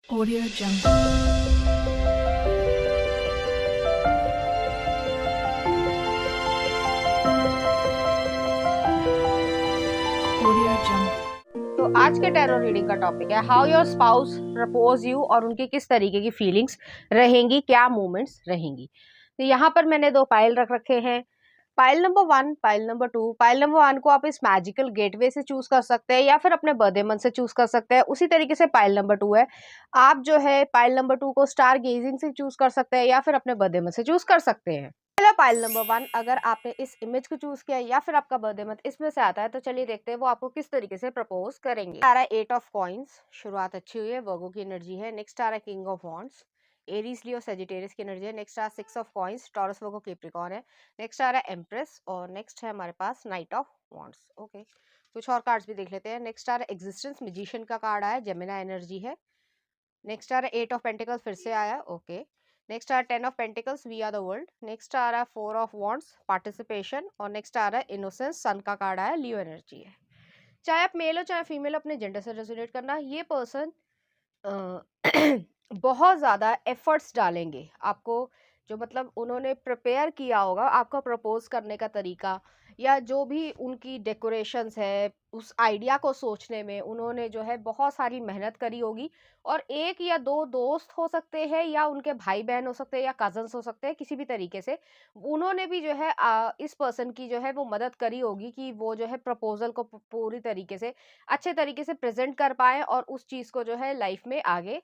Audio Jungle. Audio Jungle. तो आज के टैरो रीडिंग का टॉपिक है how your spouse propose you और उनकी किस तरीके की फीलिंग्स रहेंगी, क्या मूवमेंट्स रहेंगी। तो यहाँ पर मैंने दो पाइल रख रखे हैं, pile number 1, pile number 2। Pile number 1 को आप इस मैजिकल गेटवे से चूज कर सकते हैं या फिर अपने बर्थडे मंथ से चूज कर सकते हैं। उसी तरीके से पाइल नंबर 2 है, आप जो है पाइल नंबर 2 को स्टार गेजिंग से चूज कर सकते हैं या फिर अपने बर्थडे मंथ से चूज कर सकते हैं। पहला पाइल नंबर 1, अगर आपने इस इमेज को चूज किया या फिर आपका बर्थडे मंथ इसमें से आता है तो चलिए देखते हैं वो आपको किस तरीके से प्रपोज करेंगे। आ रहा है 8 ऑफ कॉइंस, शुरुआत अच्छी हुई है, वर्गो की एनर्जी है। नेक्स्ट आ रहा है king of wands, Aries Leo Sagittarius की एनर्जी है। नेक्स्ट आ रहा है 6 of coins, Taurus Virgo Capricorn है। नेक्स्ट आ रहा है एम्प्रेस और नेक्स्ट है हमारे पास नाइट ऑफ वॉन्ड्स। ओके, कुछ और कार्ड्स भी देख लेते हैं। नेक्स्ट आ रहा है एग्जिस्टेंस, मैजिशियन का कार्ड आया, जेमिनी एनर्जी है। नेक्स्ट आ रहा है 8 ऑफ पेंटिकल्स, फिर से आया। ओके, नेक्स्ट आ रहा है 10 of pentacles, we are the world. Next आ रहा है 4 ऑफ वॉन्ड्स, पार्टिसिपेशन। और नेक्स्ट आ रहा है इनोसेंस, सन का कार्ड आया, लियो एनर्जी है। चाहे आप मेल हो चाहे फीमेल, अपने जेंडर से रेजोनेट करना। ये पर्सन बहुत ज़्यादा एफर्ट्स डालेंगे आपको, जो मतलब उन्होंने प्रिपेयर किया होगा आपका प्रपोज करने का तरीका, या जो भी उनकी डेकोरेशंस है उस आइडिया को सोचने में उन्होंने जो है बहुत सारी मेहनत करी होगी। और एक या दो दोस्त हो सकते हैं या उनके भाई बहन हो सकते हैं या कजन्स हो सकते हैं, किसी भी तरीके से उन्होंने भी जो है इस पर्सन की जो है वो मदद करी होगी कि वो जो है प्रपोजल को पूरी तरीके से अच्छे तरीके से प्रेजेंट कर पाए और उस चीज़ को जो है लाइफ में आगे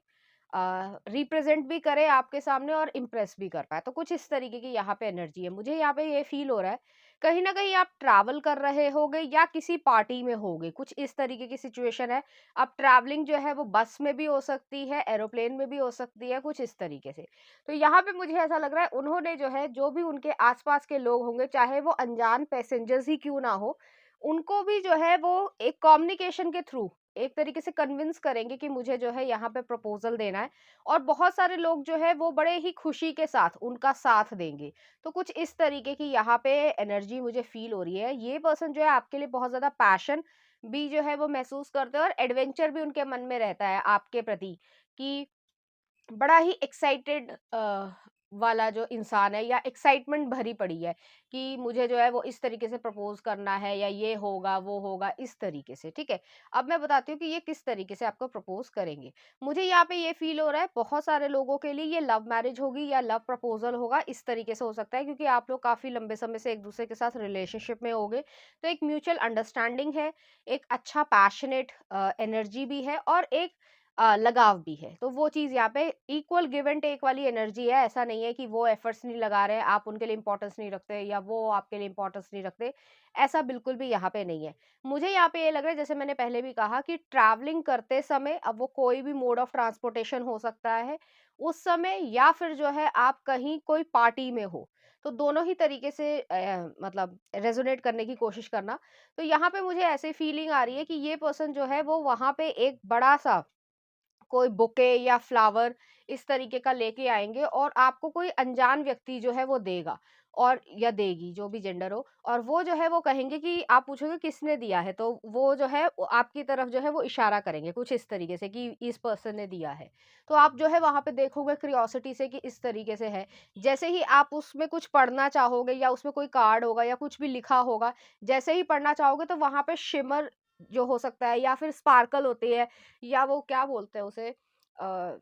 रिप्रेजेंट भी करे आपके सामने और इम्प्रेस भी कर पाए। तो कुछ इस तरीके की यहाँ पे एनर्जी है, मुझे यहाँ पे ये फील हो रहा है कहीं ना कहीं आप ट्रैवल कर रहे होगे या किसी पार्टी में होगे, कुछ इस तरीके की सिचुएशन है। अब ट्रैवलिंग जो है वो बस में भी हो सकती है, एरोप्लेन में भी हो सकती है, कुछ इस तरीके से। तो यहाँ पे मुझे ऐसा लग रहा है उन्होंने जो है जो भी उनके आसपास के लोग होंगे, चाहे वो अनजान पैसेंजर्स ही क्यों ना हो, उनको भी जो है वो एक कम्युनिकेशन के थ्रू एक तरीके से कन्विंस करेंगे कि मुझे जो है यहाँ पे प्रपोजल देना है। और बहुत सारे लोग जो है वो बड़े ही खुशी के साथ उनका साथ देंगे। तो कुछ इस तरीके की यहाँ पे एनर्जी मुझे फील हो रही है। ये पर्सन जो है आपके लिए बहुत ज़्यादा पैशन भी जो है वो महसूस करते हैं और एडवेंचर भी उनके मन में रहता है आपके प्रति, कि बड़ा ही एक्साइटेड वाला जो इंसान है या एक्साइटमेंट भरी पड़ी है कि मुझे जो है वो इस तरीके से प्रपोज करना है या ये होगा वो होगा इस तरीके से। ठीक है, अब मैं बताती हूँ कि ये किस तरीके से आपको प्रपोज करेंगे। मुझे यहाँ पे ये फील हो रहा है बहुत सारे लोगों के लिए ये लव मैरिज होगी या लव प्रपोजल होगा, इस तरीके से हो सकता है क्योंकि आप लोग काफी लंबे समय से एक दूसरे के साथ रिलेशनशिप में होगे। तो एक म्यूचुअल अंडरस्टैंडिंग है, एक अच्छा पैशनेट एनर्जी भी है और एक लगाव भी है। तो वो चीज़ यहाँ पे इक्वल गिव एंड टेक वाली एनर्जी है। ऐसा नहीं है कि वो एफर्ट्स नहीं लगा रहे हैं, आप उनके लिए इम्पोर्टेंस नहीं रखते या वो आपके लिए इम्पोर्टेंस नहीं रखते। ऐसा बिल्कुल भी यहाँ पे नहीं है। मुझे यहाँ पे ये लग रहा है, जैसे मैंने पहले भी कहा, कि ट्रैवलिंग करते समय, अब वो कोई भी मोड ऑफ ट्रांसपोर्टेशन हो सकता है उस समय, या फिर जो है आप कहीं कोई पार्टी में हो, तो दोनों ही तरीके से मतलब रेजोनेट करने की कोशिश करना। तो यहाँ पे मुझे ऐसे फीलिंग आ रही है कि ये पर्सन जो है वो वहाँ पे एक बड़ा सा कोई बुके या फ्लावर इस तरीके का लेके आएँगे और आपको कोई अनजान व्यक्ति जो है वो देगा और या देगी, जो भी जेंडर हो। और वो जो है वो कहेंगे कि आप पूछोगे किसने दिया है, तो वो जो है वो आपकी तरफ जो है वो इशारा करेंगे कुछ इस तरीके से कि इस पर्सन ने दिया है। तो आप जो है वहाँ पे देखोगे क्यूरियोसिटी से कि इस तरीके से है। जैसे ही आप उसमें कुछ पढ़ना चाहोगे या उसमें कोई कार्ड होगा या कुछ भी लिखा होगा, जैसे ही पढ़ना चाहोगे तो वहाँ पे शिमर जो हो सकता है या फिर स्पार्कल होती है, या वो क्या बोलते हैं उसे, अ,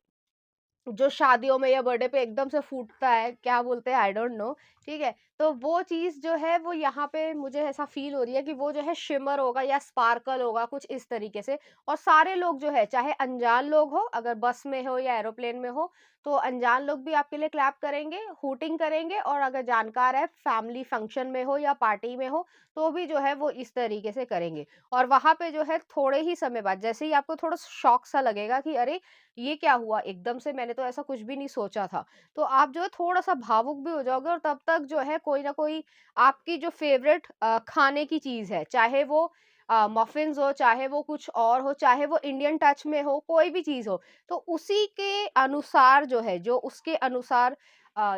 जो शादियों में या बर्थडे पे एकदम से फूटता है, क्या बोलते हैं आई डोंट नो। ठीक है, तो वो चीज़ जो है वो यहाँ पे मुझे ऐसा फ़ील हो रही है कि वो जो है शिमर होगा या स्पार्कल होगा कुछ इस तरीके से। और सारे लोग जो है, चाहे अनजान लोग हो, अगर बस में हो या एरोप्लेन में हो, तो अनजान लोग भी आपके लिए क्लैप करेंगे, हूटिंग करेंगे। और अगर जानकार है, फैमिली फंक्शन में हो या पार्टी में हो, तो भी जो है वो इस तरीके से करेंगे। और वहाँ पे जो है थोड़े ही समय बाद जैसे ही आपको थोड़ा शॉक सा लगेगा कि अरे! ये क्या हुआ? एकदम से मैंने तो ऐसा कुछ भी नहीं सोचा था। तो आप जो है थोड़ा-सा भावुक भी हो जाओगे और तब तक जो है कोई न कोई आपकी जो फ़ेवरेट खाने की चीज़ है, चाहे वो मफ़िन्स हो, चाहे वो कुछ और हो, चाहे वो इंडियन टच में हो, कोई भी चीज़ हो, तो उसी के अनुसार जो है, जो उसके अनुसार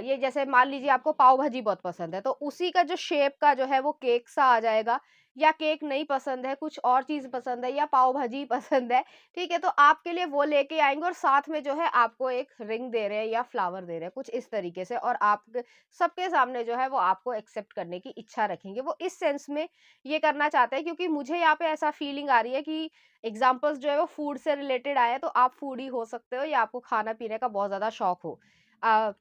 ये जैसे मान लीजिए आपको पाव भाजी बहुत पसंद है, तो उसी का जो शेप का जो है वो केक सा आ जाएगा, या केक नहीं पसंद है, कुछ और चीज़ पसंद है या पाव भाजी पसंद है, ठीक है? तो आपके लिए वो लेके आएँगे और साथ में जो है आपको एक रिंग दे रहे हैं या फ्लावर दे रहे हैं, कुछ इस तरीके से, और आप सबके सामने जो है वो आपको एक्सेप्ट करने की इच्छा रखेंगे। वो इस सेंस में ये करना चाहते हैं, क्योंकि मुझे यहाँ पे ऐसा फीलिंग आ रही है कि एग्ज़ाम्पल्स जो है वो फूड से रिलेटेड आए हैं, तो आप फूडी हो सकते हो या आपको खाना-पीने का बहुत ज़्यादा शौक हो। अ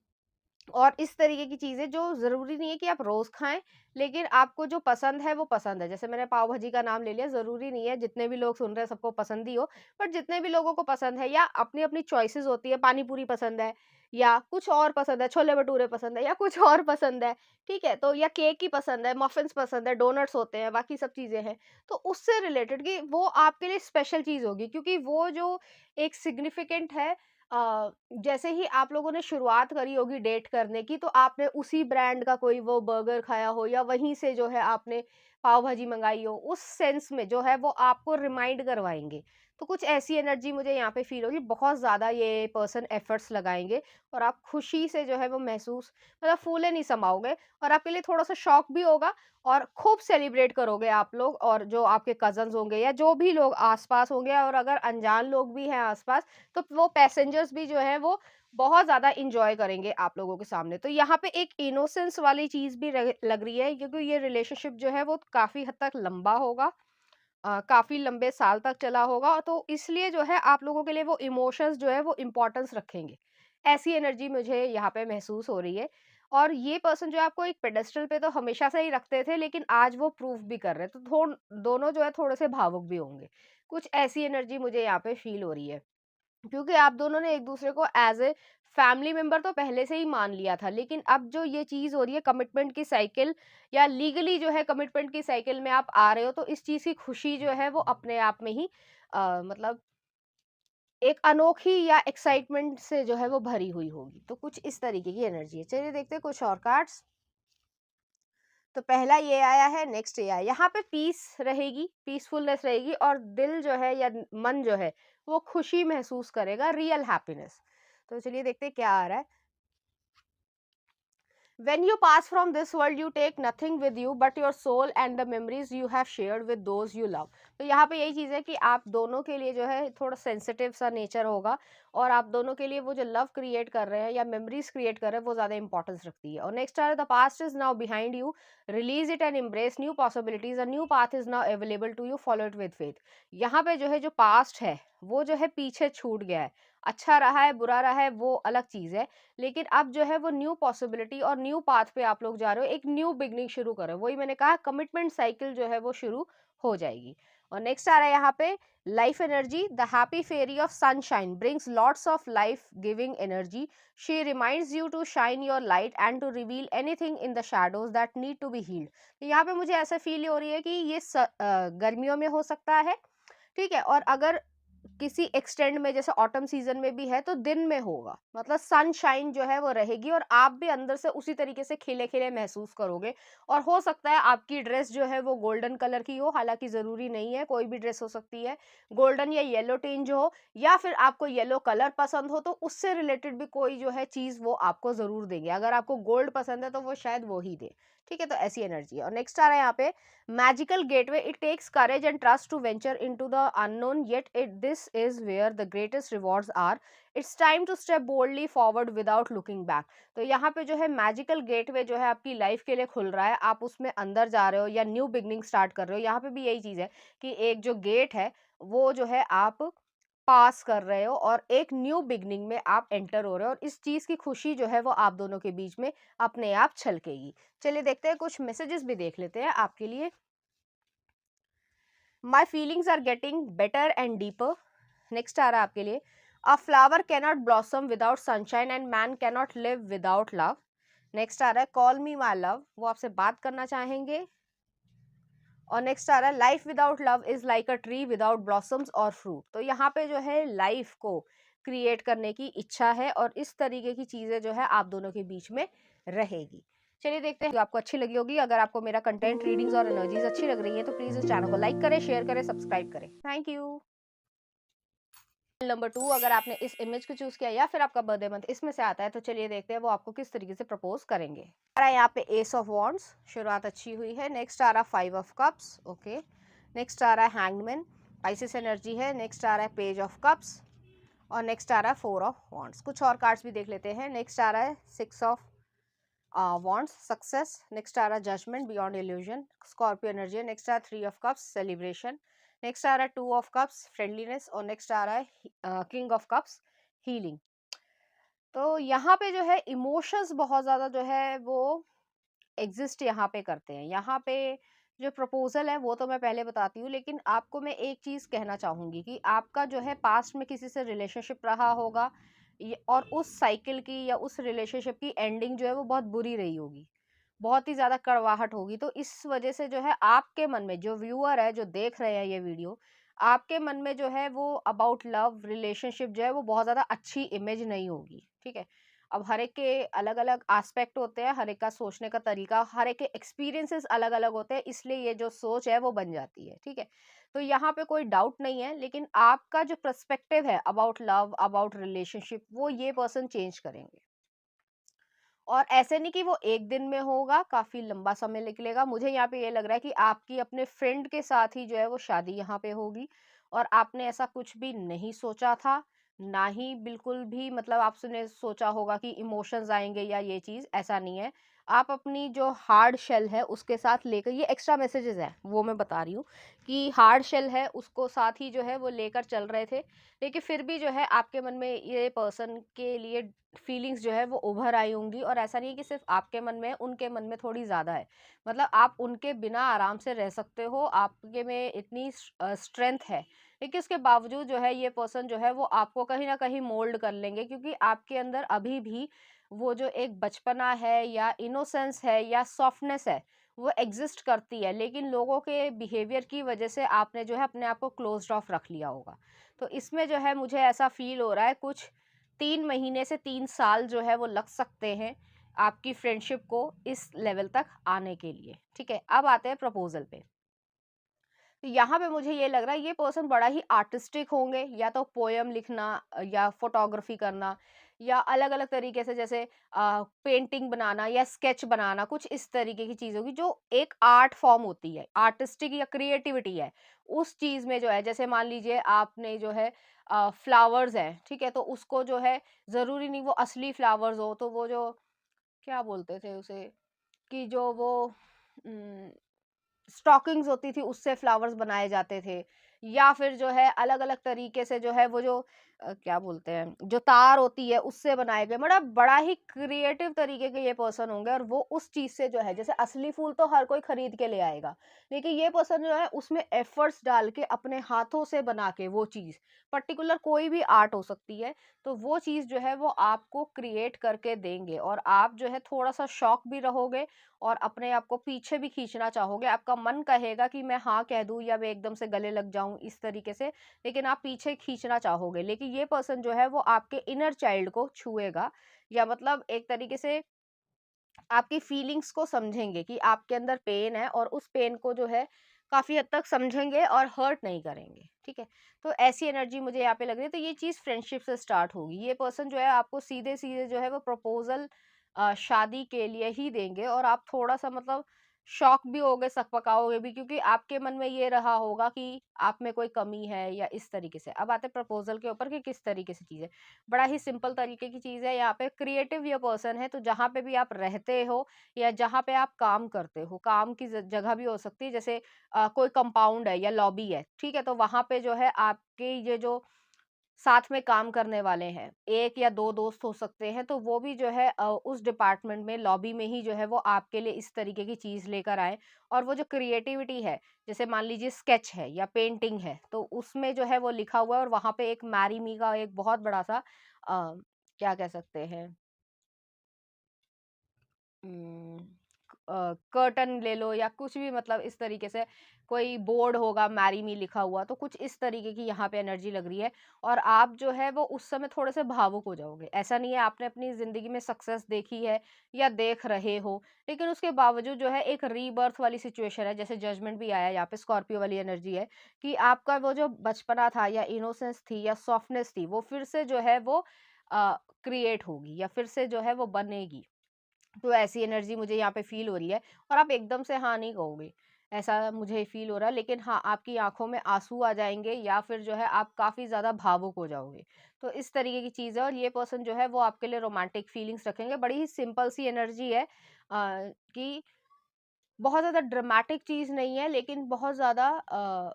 और इस तरीके की चीज़ें जो ज़रूरी नहीं है कि आप रोज़ खाएँ, लेकिन आपको जो पसंद है वो पसंद है। जैसे मैंने पाव भाजी का नाम ले लिया, ज़रूरी नहीं है जितने भी लोग सुन रहे हैं सबको पसंद ही हो, बट जितने भी लोगों को पसंद है या अपनी-अपनी चॉइसेस होती है, पानी पूरी पसंद है या कुछ और पसंद है, छोले भटूरे पसंद है या कुछ और पसंद है, ठीक है? तो या केक ही पसंद है, मफ़िन्स पसंद है, डोनट्स होते हैं, बाकी सब चीज़ें हैं। तो उससे रिलेटेड कि वो आपके लिए स्पेशल चीज़ होगी, क्योंकि वो जो एक सिग्निफिकेंट है, जैसे ही आप लोगों ने शुरुआत करी होगी डेट करने की, तो आपने उसी ब्रांड का कोई वो बर्गर खाया हो या वहीं से जो है आपने पाव भाजी मंगाई हो, उस सेंस में जो है वो आपको रिमाइंड करवाएँगे। तो कुछ ऐसी एनर्जी मुझे यहाँ पे फ़ील होगी, बहुत ज़्यादा ये पर्सन एफर्ट्स लगाएँगे और आप खुशी से जो है वो महसूस, मतलब फूले नहीं समाओगे, और आपके लिए थोड़ा-सा शॉक भी होगा और खूब सेलिब्रेट करोगे आप लोग, और जो आपके कज़िन्स होंगे या जो भी लोग आस-पास होंगे, और अगर अनजान लोग भी हैं आस-पास, तो वो पैसेंजर्स भी जो हैं वो बहुत ज़्यादा एन्जॉय करेंगे आप लोगों के सामने। तो यहाँ पे एक इनोसेंस वाली चीज़ भी रग लग रही है, क्योंकि ये रिलेशनशिप जो है वो काफ़ी हद तक लंबा होगा, काफ़ी लंबे साल तक चला होगा, तो इसलिए जो है आप लोगों के लिए वो इमोशंस जो है वो इम्पोर्टेंस रखेंगे। ऐसी एनर्जी मुझे यहाँ पे महसूस हो रही है, और ये पर्सन जो है आपको एक पेडेस्टल पे तो हमेशा से ही रखते थे, लेकिन आज वो प्रूफ भी कर रहे हैं, तो दोनों जो है थोड़े-से भावुक भी होंगे। कुछ ऐसी एनर्जी मुझे यहाँ पे फ़ील हो रही है। क्योंकि आप दोनों ने एक-दूसरे को एज़ ए फैमिली मेंबर तो पहले से ही मान लिया था, लेकिन अब जो ये चीज़ हो रही है कमिटमेंट की साइकिल, या लीगली जो है कमिटमेंट की साइकिल में आप आ रहे हो, तो इस चीज़ की खुशी जो है वो अपने आप में ही मतलब एक अनोखी या एक्साइटमेंट से जो है वो भरी हुई होगी। तो कुछ इस तरीके की एनर्जी है। चलिए देखते हैं कुछ और कार्ड्स। तो पहला ये आया है, नेक्स्ट ये आया। यहाँ पे पीस रहेगी, पीसफुलनेस रहेगी, और दिल जो है या मन जो है वो खुशी महसूस करेगा, रियल हैप्पीनेस। तो चलिए देखते हैं क्या आ रहा है। When you pass from this world, you take nothing with you but your soul and the memories you have shared with those you love. तो यहाँ पे यही चीज़ है कि आप दोनों के लिए जो है थोड़ा सेंसिटिव सा नेचर होगा, और आप दोनों के लिए वो जो लव क्रिएट कर रहे हैं या मेमोरीज क्रिएट कर रहे हैं वो ज़्यादा इंपॉर्टेंस रखती है। और नेक्स्ट है, the past is now behind you, release it and embrace new possibilities, a new path is now available to you, follow it with faith. यहाँ पे जो है जो पास्ट है वो जो है पीछे छूट गया है, अच्छा रहा है बुरा रहा है वो अलग चीज़ है, लेकिन अब जो है वो न्यू पॉसिबिलिटी और न्यू पाथ पे आप लोग जा रहे हो, एक न्यू बिगनिंग शुरू करो। वही मैंने कहा, कमिटमेंट साइकिल जो है वो शुरू हो जाएगी। और नेक्स्ट आ रहा है यहाँ पे life energy, the happy fairy of sunshine brings lots of life giving energy, she reminds you to shine your light and to reveal anything in the shadows that need to be healed. तो यहाँ पे मुझे ऐसा feel हो रही है कि ये गर्मियों में हो सकता है, ठीक है, और अगर किसी एक्सटेंड में जैसे ऑटम सीजन में भी है तो दिन में होगा, मतलब सनशाइन जो है वो रहेगी, और आप भी अंदर से उसी तरीके से खिले खिले महसूस करोगे। और हो सकता है आपकी ड्रेस जो है वो गोल्डन कलर की हो, हालांकि जरूरी नहीं है, कोई भी ड्रेस हो सकती है, गोल्डन या येलो टिंज हो, या फिर आपको येलो कलर पसंद हो तो उससे रिलेटेड भी कोई जो है चीज वो आपको जरूर देंगे। अगर आपको गोल्ड पसंद है तो वो शायद वो ही दे, ठीक है। तो ऐसी एनर्जी है। और नेक्स्ट आ रहा है यहाँ पे magical gateway, it takes courage and trust to venture into the unknown, yet this is where the greatest rewards are. It's time to step boldly forward without looking back. तो यहाँ पे जो है मैजिकल गेटवे जो है आपकी life के लिए खुल रहा है, आप उसमें अंदर जा रहे हो या न्यू बिगनिंग स्टार्ट कर रहे हो। यहाँ पे भी यही चीज़ है कि एक जो गेट है वो जो है आप पास कर रहे हो, और एक न्यू बिगनिंग में आप एंटर हो रहे हो, और इस चीज़ की खुशी जो है वो आप दोनों के बीच में अपने आप छलकेगी। चलिए देखते हैं, कुछ मैसेजेस भी देख लेते हैं आपके लिए। My feelings are getting better and deeper. Next आ रहा है आपके लिए, a flower cannot blossom without sunshine and man cannot live without love. Next आ रहा है, call me my love, वो आपसे बात करना चाहेंगे। और नेक्स्ट आ रहा है, life without love is like a tree without blossoms और फ्रूट। तो यहाँ पे जो है लाइफ को क्रिएट करने की इच्छा है, और इस तरीके की चीजें जो है आप दोनों के बीच में रहेगी। चलिए देखते हैं, आपको अच्छी लगी होगी। अगर आपको मेरा कंटेंट, रीडिंग्स और एनर्जीज अच्छी लग रही है तो प्लीज इस चैनल को लाइक करें, शेयर करें, सब्सक्राइब करें। Thank you. नंबर 2 अगर आपने इस इमेज को चूज़ किया या फिर आपका बर्थडे मंथ इसमें से आता है, तो चलिए देखते हैं वो आपको किस तरीके से प्रपोज़ करेंगे। आ रहा है यहाँ पे एस ऑफ वॉन्ड्स, शुरुआत अच्छी हुई है। नेक्स्ट आ रहा है 5 ऑफ कप्स, ओके। नेक्स्ट आ रहा है हैंगमैन, स्पाइसिस एनर्जी है। नेक्स्ट आ रहा है पेज ऑफ कप्स और नेक्स्ट आ रहा है 4 ऑफ वॉन्ड्स। कुछ और कार्ड्स भी देख लेते हैं। नेक्स्ट आ रहा है 6 ऑफ वॉन्ड्स, सक्सेस। नेक्स्ट आ रहा है judgement, beyond illusion, Scorpio energy. Next आ रहा है 3 ऑफ कप्स, सेलिब्रेशन। नेक्स्ट आ रहा है 2 ऑफ कप्स, फ्रेंडलीनेस। और नेक्स्ट आ रहा है किंग ऑफ कप्स, हीलिंग। तो यहाँ पे जो है इमोशंस बहुत ज़्यादा जो है वो एग्जिस्ट यहाँ पे करते हैं। यहाँ पे जो प्रपोजल है वो तो मैं पहले बताती हूँ, लेकिन आपको मैं एक चीज़ कहना चाहूँगी कि आपका जो है पास्ट में किसी से रिलेशनशिप रहा होगा और उस साइकिल की या उस रिलेशनशिप की एंडिंग जो है वो बहुत बुरी रही होगी, बहुत ही ज़्यादा कड़वाहट होगी। तो इस वजह से जो है आपके मन में, जो व्यूअर है जो देख रहे हैं ये वीडियो, आपके मन में जो है वो अबाउट लव रिलेशनशिप जो है वो बहुत ज़्यादा अच्छी इमेज नहीं होगी, ठीक है। अब हर एक के अलग अलग एस्पेक्ट होते हैं, हर एक का सोचने का तरीका, हर एक के एक्सपीरियंसेस अलग अलग होते हैं, इसलिए ये जो सोच है वो बन जाती है, ठीक है। तो यहाँ पे कोई डाउट नहीं है, लेकिन आपका जो पर्सपेक्टिव है अबाउट लव, अबाउट रिलेशनशिप, वो ये पर्सन चेंज करेंगे। और ऐसे नहीं कि वो एक दिन में होगा, काफ़ी लंबा समय निकलेगा। मुझे यहाँ पे ये लग रहा है कि आपकी अपने फ्रेंड के साथ ही जो है वो शादी यहाँ पे होगी और आपने ऐसा कुछ भी नहीं सोचा था, ना ही बिल्कुल भी मतलब आपने सोचा होगा कि इमोशंस आएँगे या ये चीज़, ऐसा नहीं है। आप अपनी जो हार्ड शेल है उसके साथ लेकर, ये एक्स्ट्रा मैसेजेस हैं, वो मैं बता रही हूँ कि हार्ड शेल है उसको साथ ही जो है वो लेकर चल रहे थे। लेकिन फिर भी जो है आपके मन में ये पर्सन के लिए फीलिंग्स जो है वो उभर आई होंगी, और ऐसा नहीं है कि सिर्फ आपके मन में है, उनके मन में थोड़ी ज़्यादा है। मतलब आप उनके बिना आराम से रह सकते हो, आपके में इतनी स्ट्रेंथ है, लेकिन उसके बावजूद जो है ये पर्सन जो है वो आपको कहीं न कहीं मोल्ड कर लेंगे, क्योंकि आपके अंदर अभी भी वो जो एक बचपना है या इनोसेंस है या सॉफ्टनेस है, वो एग्ज़िस्ट करती है। लेकिन लोगों के बिहेवियर की वजह से आपने जो है अपने आप को क्लोज़्ड ऑफ रख लिया होगा। तो इसमें जो है मुझे ऐसा फ़ील हो रहा है, कुछ 3 महीने से 3 साल जो है वो लग सकते हैं आपकी फ्रेंडशिप को इस लेवल तक आने के लिए, ठीक है। अब आते हैं प्रपोज़ल पे। तो यहाँ पे मुझे ये लग रहा है ये पर्सन बड़ा ही आर्टिस्टिक होंगे, या तो पोयम लिखना या फोटोग्राफी करना या अलग अलग तरीके से, जैसे पेंटिंग बनाना या स्केच बनाना, कुछ इस तरीके की चीज होगी जो एक आर्ट फॉर्म होती है, आर्टिस्टिक या क्रिएटिविटी है उस चीज में जो है। जैसे मान लीजिए आपने जो है फ्लावर्स हैं, ठीक है, तो उसको जो है जरूरी नहीं वो असली फ्लावर्स हो, तो वो जो क्या बोलते थे उसे, कि जो वो स्टॉकिंग्स होती थी उससे फ्लावर्स बनाए जाते थे, या फिर जो है अलग-अलग तरीके से जो है वो जो क्या बोलते हैं, जो तार होती है उससे बनाए गए, मतलब बड़ा ही क्रिएटिव तरीके के ये पर्सन होंगे। और वो उस चीज़ से जो है, जैसे असली फूल तो हर कोई खरीद के ले आएगा, लेकिन ये पर्सन जो है उसमें एफर्ट्स डाल के अपने हाथों से बना के वो चीज़, पर्टिकुलर कोई भी आर्ट हो सकती है, तो वो चीज़ जो है वो आपको क्रिएट करके देंगे और आप जो है थोड़ा-सा शॉक भी रहोगे और अपने आप को पीछे भी खींचना चाहोगे। आपका मन कहेगा कि मैं हाँ कह दूँ या मैं एकदम से गले लग जाऊँ इस तरीके से, लेकिन आप पीछे खींचना चाहोगे। लेकिन ये पर्सन जो है वो आपके इनर चाइल्ड को छुएगा, या मतलब एक तरीके से आपकी फीलिंग्स को समझेंगे कि आपके अंदर पेन है, और उस पेन को जो है काफ़ी हद तक समझेंगे और हर्ट नहीं करेंगे, ठीक है? तो ऐसी एनर्जी मुझे यहाँ पे लग रही है। तो ये चीज़ फ्रेंडशिप से स्टार्ट होगी। ये पर्सन जो है आपको सीधे-सीधे जो है वो प्रपोज़ल शादी के लिए ही देंगे, और आप थोड़ा-सा मतलब शॉक भी होगे, सकपकाओगे भी, क्योंकि आपके मन में ये रहा होगा कि आप में कोई कमी है या इस तरीके से। अब आते हैं प्रपोज़ल के ऊपर कि किस तरीके से चीज़ है। बड़ा ही सिंपल तरीके की चीज़ है। यहाँ पे क्रिएटिव ये पर्सन है, तो जहाँ पे भी आप रहते हो या जहाँ पे आप काम करते हो, काम की जगह भी हो सकती है, जैसे कोई कंपाउंड है या लॉबी है, ठीक है, तो वहां पे जो है आपके ये जो साथ में काम करने वाले हैं, एक या दो दोस्त हो सकते हैं, तो वो भी जो है उस डिपार्टमेंट में लॉबी में ही जो है वो आपके लिए इस तरीके की चीज लेकर आए। और वो जो क्रिएटिविटी है, जैसे मान लीजिए स्केच है या पेंटिंग है, तो उसमें जो है वो लिखा हुआ है और वहां पे एक मैरी मी का एक बहुत बड़ा सा क्या कह सकते हैं, कर्टन ले लो या कुछ भी, मतलब इस तरीके से कोई बोर्ड होगा मैरी मी लिखा हुआ, तो कुछ इस तरीके की यहाँ पे एनर्जी लग रही है। और आप जो है वो उस समय थोड़े से भावुक हो जाओगे। ऐसा नहीं है आपने अपनी ज़िंदगी में सक्सेस देखी है या देख रहे हो, लेकिन उसके बावजूद जो है एक रीबर्थ वाली सिचुएशन है, जैसे जजमेंट भी आया है यहाँ पे, स्कॉर्पियो वाली एनर्जी है कि आपका वो जो बचपना था या इनोसेंस थी या सॉफ्टनेस थी, वो फिर से जो है वो क्रिएट होगी या फिर से जो है वो बनेगी। तो ऐसी एनर्जी मुझे यहाँ पे फ़ील हो रही है और आप एकदम से हाँ नहीं कहोगे, ऐसा मुझे फ़ील हो रहा है। लेकिन हाँ, आपकी आँखों में आँसू आ जाएँगे या फिर जो है आप काफ़ी ज़्यादा भावुक हो जाओगे। तो इस तरीके की चीज़ है और ये पर्सन जो है वो आपके लिए रोमांटिक फीलिंग्स रखेंगे। बड़ी ही सिंपल सी एनर्जी है कि बहुत ज़्यादा ड्रामेटिक चीज़ नहीं है, लेकिन बहुत ज़्यादा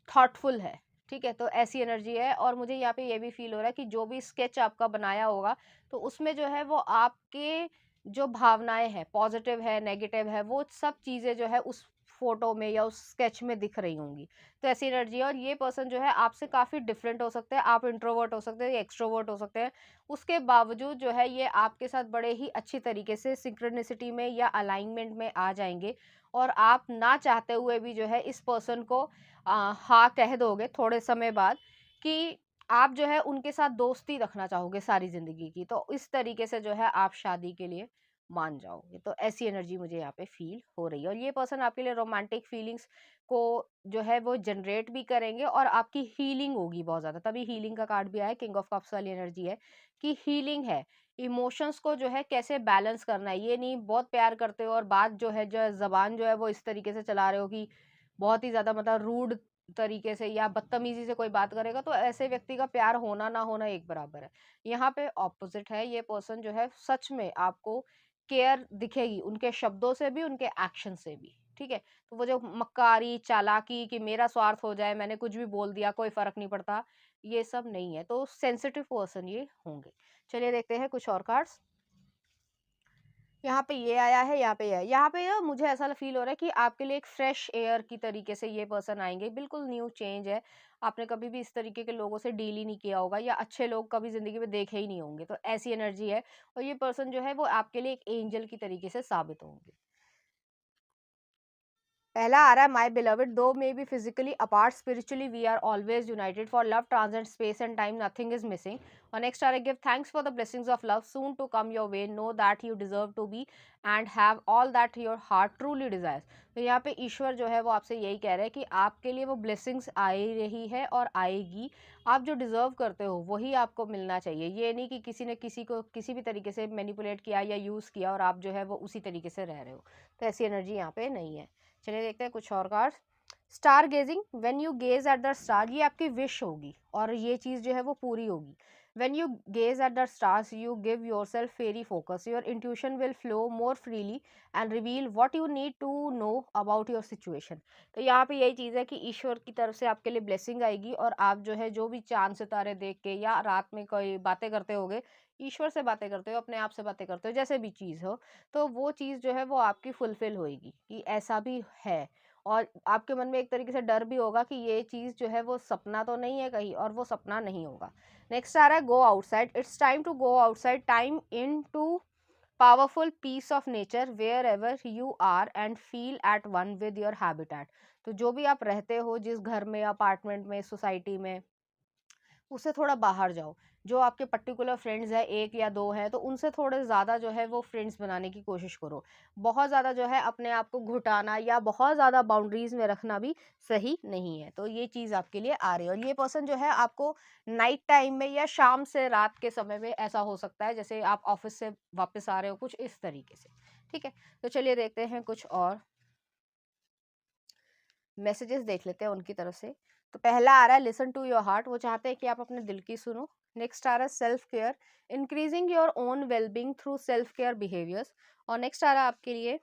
थॉटफुल है, ठीक है? तो ऐसी एनर्जी है और मुझे यहाँ पे ये भी फ़ील हो रहा है कि जो भी स्केच आपका बनाया होगा, तो उसमें जो है वो आपके जो भावनाएँ हैं, पॉज़िटिव है, नेगेटिव है, वो सब चीज़ें जो है उस फ़ोटो में या उस स्केच में दिख रही होंगी। तो ऐसी एनर्जी है और ये पर्सन जो है आपसे काफ़ी डिफरेंट हो सकते हैं, आप इंट्रोवर्ट हो सकते हैं या एक्सट्रोवर्ट हो सकते हैं। उसके बावजूद जो है ये आपके साथ बड़े ही अच्छी तरीके से सिंक्रोनिसिटी में या अलाइनमेंट में आ जाएँगे और आप ना चाहते हुए भी जो है इस पर्सन को हाँ कह दोगे थोड़े समय बाद कि आप जो है उनके साथ दोस्ती रखना चाहोगे सारी ज़िंदगी की। तो इस तरीके से जो है आप शादी के लिए मान जाओगे। तो ऐसी एनर्जी मुझे यहाँ पे फ़ील हो रही है और ये पर्सन आपके लिए रोमांटिक फीलिंग्स को जो है वो जनरेट भी करेंगे और आपकी हीलिंग होगी बहुत ज़्यादा। तभी हीलिंग का कार्ड भी आया है, किंग ऑफ कप्स वाली एनर्जी है कि हीलिंग है। इमोशंस को जो है कैसे बैलेंस करना है, ये नहीं बहुत प्यार करते हो और बात जो है ज़बान जो है वो इस तरीके से चला रहे हो कि बहुत ही ज़्यादा मतलब रूड तरीके से या बदतमीज़ी से कोई बात करेगा, तो ऐसे व्यक्ति का प्यार होना ना होना एक बराबर है। यहाँ पे ऑपोज़िट है, ये पर्सन जो है सच में आपको केयर दिखेगी, उनके शब्दों से भी, उनके एक्शन से भी, ठीक है? तो वो जो मक्कारी, चालाकी कि मेरा स्वार्थ हो जाए, मैंने कुछ भी बोल दिया, कोई फ़र्क नहीं पड़ता, ये सब नहीं है। तो सेंसिटिव पर्सन ये होंगे। चलिए देखते हैं कुछ और कार्ड्स। यहाँ पे ये आया है, यहाँ पे ये है। यहाँ पे मुझे ऐसा फ़ील हो रहा है कि आपके लिए एक फ्रेश एयर की तरीके से ये पर्सन आएँगे, बिल्कुल न्यू चेंज है। आपने कभी भी इस तरीके के लोगों से डील ही नहीं किया होगा या अच्छे लोग कभी ज़िंदगी में देखे ही नहीं होंगे, तो ऐसी एनर्जी है और ये पर्सन जो है वो आपके लिए एक एंजल की तरीके से साबित होंगे। पहला आ रहा है my beloved though may be physically apart spiritually we are always united for love transcend space and time nothing is missing और नेक्स्ट आ रहा है give thanks for the blessings of love soon to come your way know that you deserve to be and have all that your heart truly desires. तो यहाँ पे ईश्वर जो है वो आपसे यही कह रहे हैं कि आपके लिए वो ब्लेसिंग्स आ ही रही है और आएगी। आप जो डिजर्व करते हो वही आपको मिलना चाहिए, ये नहीं कि किसी ने किसी को किसी भी तरीके से मैनिपुलेट किया या यूज़ किया और आप जो है वो उसी तरीके से रह रहे हो। तो ऐसी एनर्जी यहाँ पे नहीं है। चलिए देखते हैं कुछ और cards. Star gazing when you gaze at the star, ये आपकी विश होगी और ये चीज़ जो है वो पूरी होगी। When you gaze at the stars you give yourself fairy focus, your intuition will flow more freely and reveal what you need to know about your situation. तो यहाँ पे यही चीज़ है कि ईश्वर की तरफ से आपके लिए ब्लेसिंग आएगी और आप जो है जो भी चांद सितारे देख के या रात में कोई बातें करते होगे, ईश्वर से बातें करते हो, अपने आप से बातें करते हो, जैसे भी चीज़ हो, तो वो चीज़ जो है वो आपकी फुलफ़िल होएगी कि ऐसा भी है। और आपके मन में एक तरीके से डर भी होगा कि ये चीज़ जो है वो सपना तो नहीं है कहीं, और वो सपना नहीं होगा। नेक्स्ट आ रहा है go outside, it's time to go outside, time into powerful piece of nature wherever you are and feel at one with your habitat. तो जो भी आप रहते हो, जिस घर में, अपार्टमेंट में, सोसाइटी में, उससे थोड़ा बाहर जाओ। जो आपके पर्टिकुलर फ्रेंड्स हैं, 1 या 2 हैं, तो उनसे थोड़े ज़्यादा जो है वो फ्रेंड्स बनाने की कोशिश करो। बहुत ज़्यादा जो है अपने आप को घुटाना या बहुत ज़्यादा बाउंड्रीज़ में रखना भी सही नहीं है। तो ये चीज़ आपके लिए आ रही है और ये पर्सन जो है आपको नाइट टाइम में या शाम से रात के समय में ऐसा हो सकता है, जैसे आप ऑफ़िस से वापस आ रहे हो, कुछ इस तरीके से। ठीक है? तो चलिए देखते हैं कुछ और मैसेजेस देख लेते हैं उनकी तरफ से। तो पहला आ रहा है लिसन टू योर हार्ट, वो चाहते हैं कि आप अपने दिल की सुनो। नेक्स्ट आ रहा है self care, increasing your own wellbeing through self care behaviours. और नेक्स्ट आ रहा है आपके लिए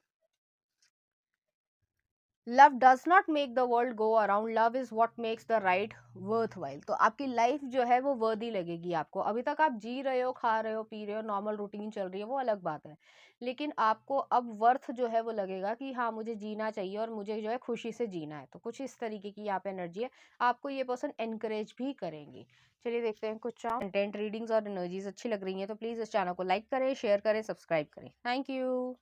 love does not make the world go around, love is what makes the ride worth while. तो आपकी लाइफ जो है वो वर्दी लगेगी आपको। अभी तक आप जी रहे हो, खा रहे हो, पी रहे हो, नॉर्मल रूटीन चल रही है, वो अलग बात है, लेकिन आपको अब वर्थ जो है वो लगेगा कि हाँ मुझे जीना चाहिए और मुझे जो है खुशी से जीना है। तो कुछ इस तरीके की यहाँ पे एनर्जी है, आपको ये पर्सन एनकरेज भी करेंगे। चलिए देखते हैं कुछ कंटेंट रीडिंग्स और एनर्जीज अच्छी लग रही हैं तो प्लीज़ इस चैनल को लाइक करें, शेयर करें, सब्सक्राइब करें। Thank you.